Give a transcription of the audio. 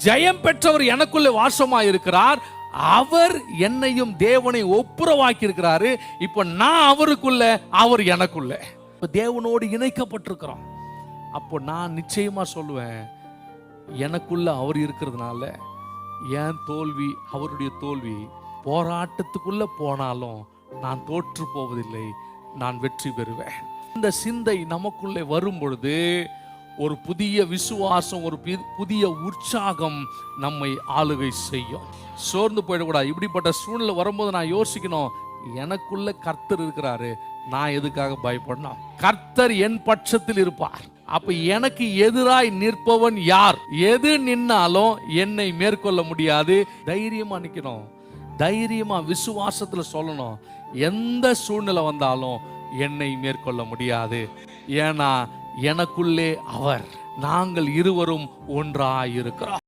ஜெயம் பெற்றவர் எனக்குள்ளே வாசமாய் இருக்கிறார். அவர் என்னையும் தேவனை ஒப்புரவாக்கி இருக்கிறாரு. இப்ப நான் அவருக்குள்ள, அவர் எனக்குள்ள, தேவனோடு இணைக்கப்பட்டிருக்கிறோம். அப்போ நான் நிச்சயமா சொல்லுவேன், எனக்குள்ள அவர் இருக்கிறதுனால என் தோல்வி அவருடைய தோல்வி. போராட்டத்துக்குள்ள போனாலும் நான் தோற்று போவதில்லை, நான் வெற்றி பெறுவேன். இந்த சிந்தை நமக்குள்ளே வரும் பொழுது ஒரு புதிய விசுவாசம், ஒரு புதிய உற்சாகம் நம்மை ஆளுகை செய்யும். சோர்ந்து போயிடக்கூடாது. இப்படிப்பட்ட சூழ்நிலை வரும்போது நான் யோசிக்கணும், எனக்குள்ள கர்த்தர் இருக்கிறாரு, நான் எதுக்காக பயப்படணும்? கர்த்தர் என் பட்சத்தில் இருப்பார். அப்ப எனக்கு எதிராய் நிற்பவன் யார்? எது நின்னாலும் என்னை மேற்கொள்ள முடியாது. தைரியமா நிக்கணும், தைரியமா விசுவாசத்துல சொல்லணும், எந்த சூழ்நிலை வந்தாலும் என்னை மேற்கொள்ள முடியாது. ஏன்னா எனக்குள்ளே அவர், நாங்கள் இருவரும் ஒன்றாயிருக்கிறோம்.